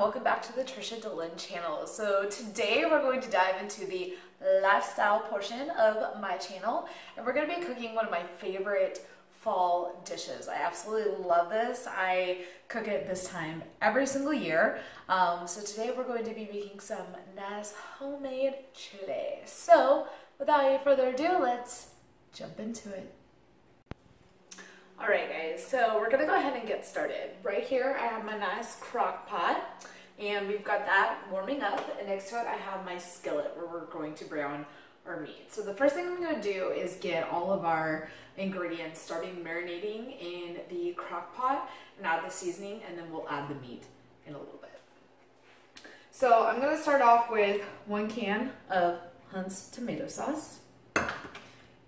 welcome back to the TRISHADALYNN channel. So today we're going to dive into the lifestyle portion of my channel, and we're going to be cooking one of my favorite fall dishes. I absolutely love this. I cook it this time every single year. So today we're going to be making some nice homemade chili. So without any further ado, let's jump into it. Alright guys, so we're gonna go ahead and get started. Right here I have my nice crock pot, and we've got that warming up, and next to it I have my skillet where we're going to brown our meat. So the first thing I'm going to do is get all of our ingredients starting marinating in the crock pot and add the seasoning, and then we'll add the meat in a little bit. So I'm going to start off with 1 can of Hunt's tomato sauce,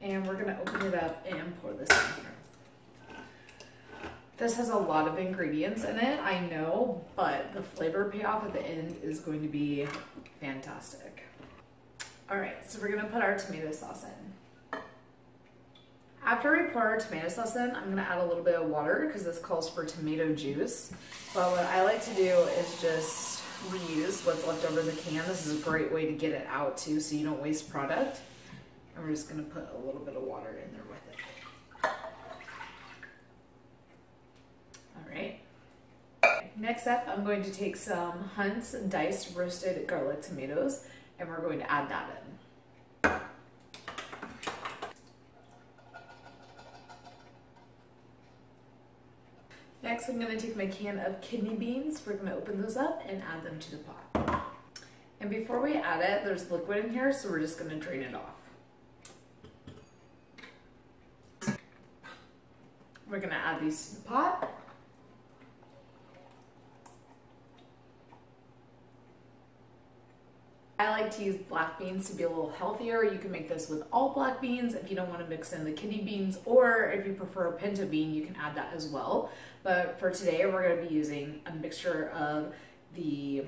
and we're going to open it up and pour this in here. This has a lot of ingredients in it, I know, but the flavor payoff at the end is going to be fantastic. Alright, so we're going to put our tomato sauce in. After we pour our tomato sauce in, I'm going to add a little bit of water because this calls for tomato juice. But what I like to do is just reuse what's left over the can. This is a great way to get it out too, so you don't waste product. And we're just going to put a little bit of water in there with it. Alright. Next up, I'm going to take some Hunt's diced roasted garlic tomatoes, and we're going to add that in. Next, I'm going to take my can of kidney beans. We're going to open those up and add them to the pot. And before we add it, there's liquid in here, so we're just going to drain it off. We're going to add these to the pot. I like to use black beans to be a little healthier. You can make this with all black beans if you don't want to mix in the kidney beans, or if you prefer a pinto bean, you can add that as well. But for today, we're going to be using a mixture of the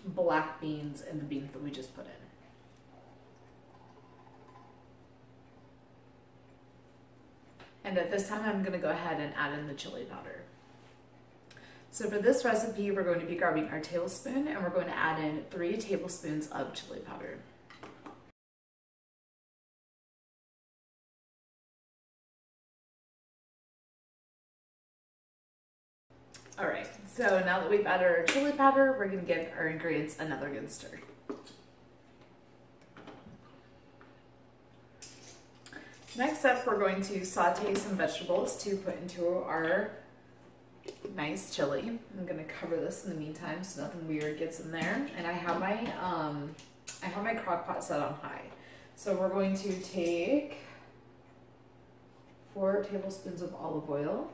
black beans and the beans that we just put in. And at this time, I'm going to go ahead and add in the chili powder. So for this recipe, we're going to be grabbing our tablespoon, and we're going to add in 3 tablespoons of chili powder. Alright, so now that we've added our chili powder, we're going to give our ingredients another good stir. Next up, we're going to saute some vegetables to put into our nice chili. I'm gonna cover this in the meantime so nothing weird gets in there. And I have my crock pot set on high. So we're going to take 4 tablespoons of olive oil.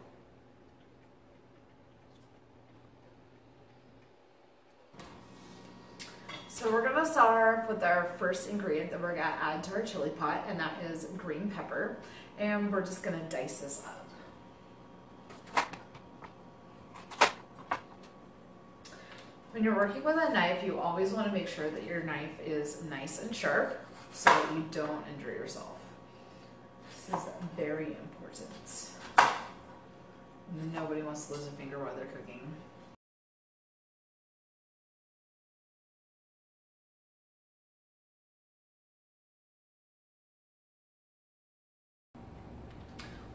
So we're gonna start off with our first ingredient that we're gonna add to our chili pot, and that is green pepper. And we're just gonna dice this up. When you're working with a knife, you always want to make sure that your knife is nice and sharp so that you don't injure yourself. This is very important. Nobody wants to lose a finger while they're cooking.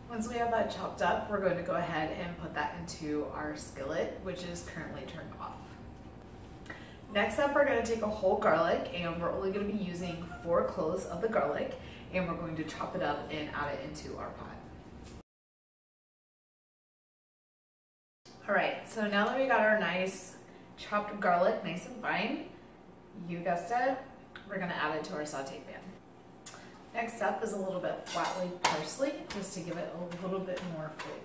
Once we have that chopped up, we're going to go ahead and put that into our skillet, which is currently turned off. Next up, we're going to take a whole garlic, and we're only going to be using 4 cloves of the garlic, and we're going to chop it up and add it into our pot. Alright, so now that we got our nice chopped garlic nice and fine, you guessed it, we're going to add it to our saute pan. Next up is a little bit of flat leaf parsley, just to give it a little bit more flavor.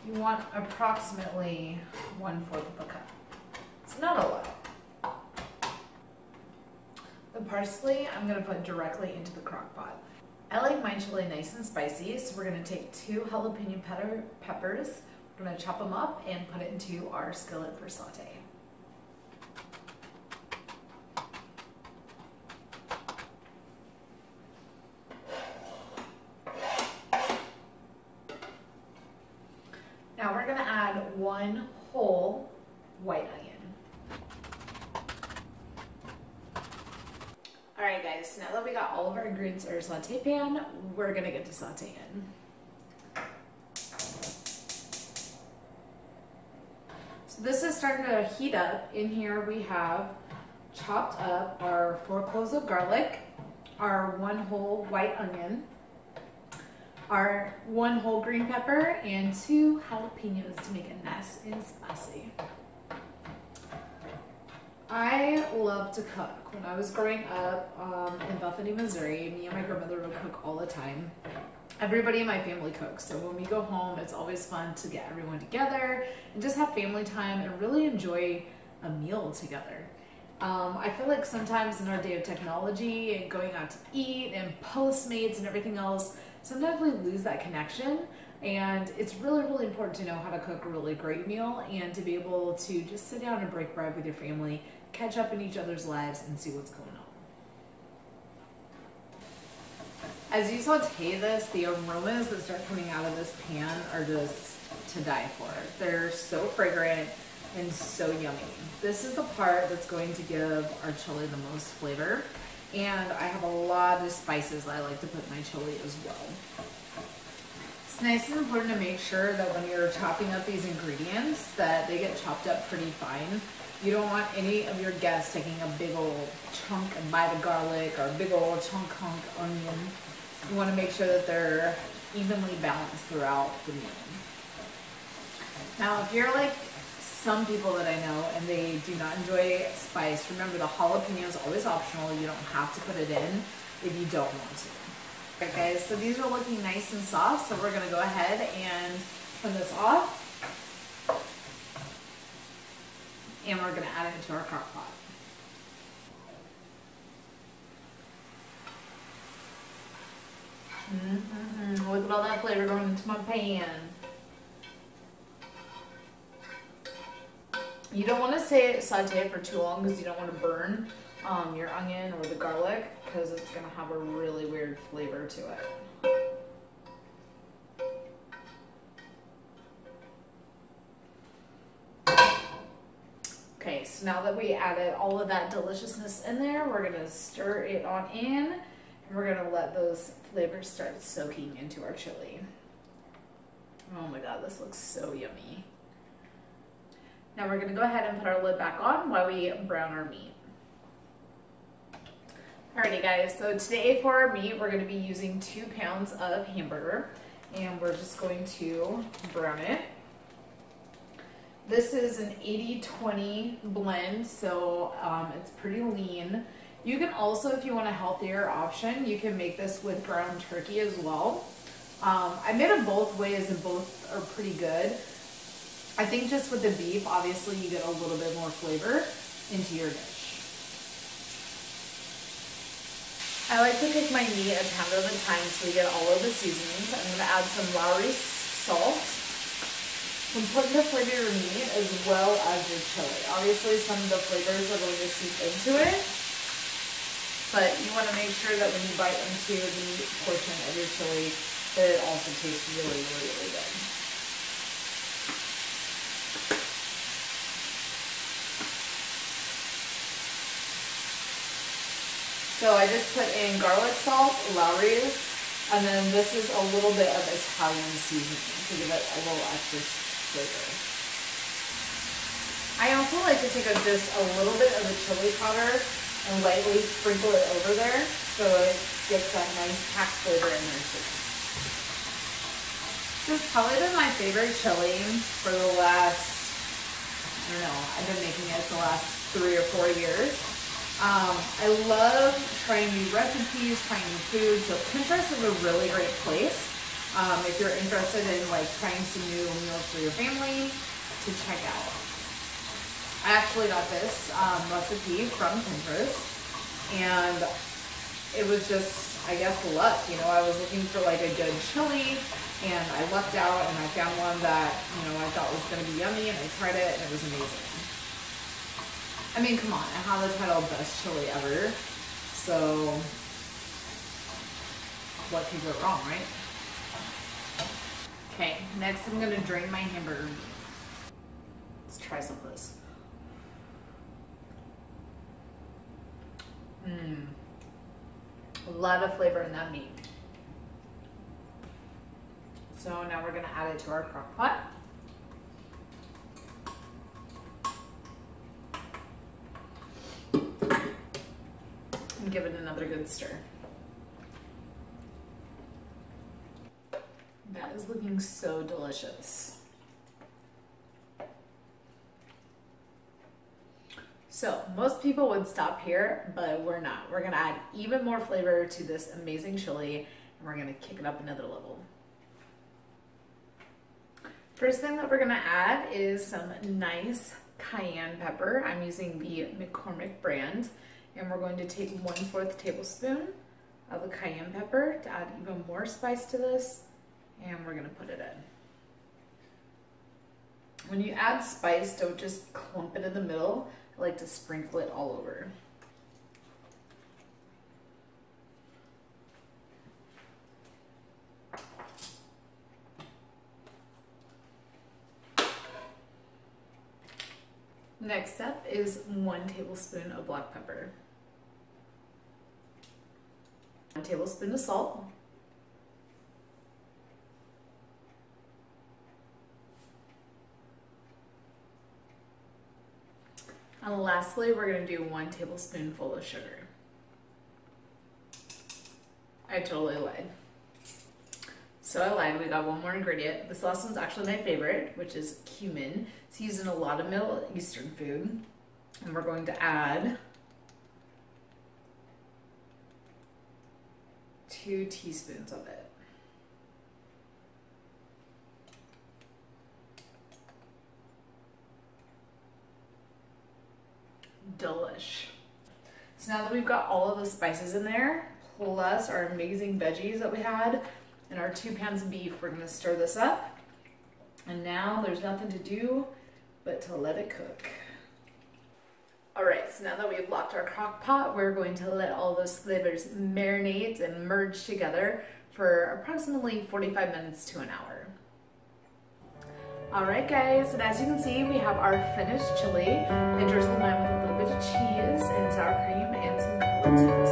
You want approximately 1/4 of a cup. It's not a lot. The parsley I'm going to put directly into the crock pot. I like my chili nice and spicy, so we're going to take 2 jalapeno peppers. We're going to chop them up and put it into our skillet for saute. white onion. All right guys, now that we got all of our ingredients in our saute pan, we're gonna get to sauteing. So this is starting to heat up. In here we have chopped up our 4 cloves of garlic, our 1 whole white onion, our 1 whole green pepper, and 2 jalapenos to make it nice and spicy. I love to cook. When I was growing up in Bethany, Missouri, me and my grandmother would cook all the time. Everybody in my family cooks, so when we go home, it's always fun to get everyone together and just have family time and really enjoy a meal together. I feel like sometimes in our day of technology and going out to eat and Postmates and everything else, sometimes we lose that connection, and it's really, really important to know how to cook a really great meal and to be able to just sit down and break bread with your family, catch up in each other's lives, and see what's going on. As you saute this, the aromas that start coming out of this pan are just to die for. They're so fragrant and so yummy. This is the part that's going to give our chili the most flavor, and I have a lot of spices that I like to put in my chili as well. It's nice and important to make sure that when you're chopping up these ingredients that they get chopped up pretty fine. You don't want any of your guests taking a big old chunk and bite of garlic or a big old chunk onion. You want to make sure that they're evenly balanced throughout the meal. Now, if you're like some people that I know and they do not enjoy spice, remember the jalapeno is always optional. You don't have to put it in if you don't want to. All right guys, so these are looking nice and soft, so we're gonna go ahead and turn this off. And we're gonna add it into our crock pot. Look at all that flavor going into my pan. You don't want to saute it for too long because you don't want to burn your onion or the garlic, because it's going to have a really weird flavor to it. Okay, so now that we added all of that deliciousness in there, we're going to stir it on in, and we're going to let those flavors start soaking into our chili. Oh my god, this looks so yummy. Now we're going to go ahead and put our lid back on while we brown our meat. Alrighty guys, so today for our meat, we're going to be using 2 pounds of hamburger, and we're just going to brown it. This is an 80-20 blend, so it's pretty lean. You can also, if you want a healthier option, you can make this with ground turkey as well. I made it both ways and both are pretty good. I think just with the beef, obviously you get a little bit more flavor into your dish. I like to cook my meat a pound at a time so we get all of the seasonings. I'm going to add some Lowry salt. I'm putting to flavor your meat as well as your chili. Obviously some of the flavors are going to seep into it, but you want to make sure that when you bite into the meat portion of your chili that it also tastes really, really, really good. So I just put in garlic salt, Lowry's, and then this is a little bit of Italian seasoning to give it a little extra flavor. I also like to take just a little bit of the chili powder and lightly sprinkle it over there so it gets that nice packed flavor in there too. This has probably been my favorite chili for the last, I don't know, I've been making it the last 3 or 4 years. I love trying new recipes, trying new foods, so Pinterest is a really great place if you're interested in like trying some new meals for your family to check out. I actually got this recipe from Pinterest, and it was just, I guess, luck. You know, I was looking for like a good chili, and I lucked out and I found one that, you know, I thought was going to be yummy, and I tried it and it was amazing. I mean, come on, I have the title best chili ever, so what could go wrong, right? Okay, next I'm gonna drain my hamburger meat. Let's try some of this. A lot of flavor in that meat. So now we're gonna add it to our crock pot. And give it another good stir. That is looking so delicious. So most people would stop here, but we're not. We're gonna add even more flavor to this amazing chili, and we're gonna kick it up another level. First thing that we're gonna add is some nice cayenne pepper. I'm using the McCormick brand, and we're going to take 1/4 tablespoon of the cayenne pepper to add even more spice to this, and we're gonna put it in. When you add spice, don't just clump it in the middle. I like to sprinkle it all over. Next step is 1 tablespoon of black pepper, 1 tablespoon of salt, and lastly, we're going to do 1 tablespoonful of sugar. I totally lied. So I lied, we got one more ingredient. This last one's actually my favorite, which is cumin. It's used in a lot of Middle Eastern food. And we're going to add 2 teaspoons of it. Delish. So now that we've got all of the spices in there, plus our amazing veggies that we had, and our 2 pans of beef, we're gonna stir this up. And now there's nothing to do but to let it cook. All right, so now that we've locked our crock pot, we're going to let all those flavors marinate and merge together for approximately 45 minutes to an hour. All right, guys, and as you can see, we have our finished chili. I drizzled mine with a little bit of cheese and sour cream and some jalapeno.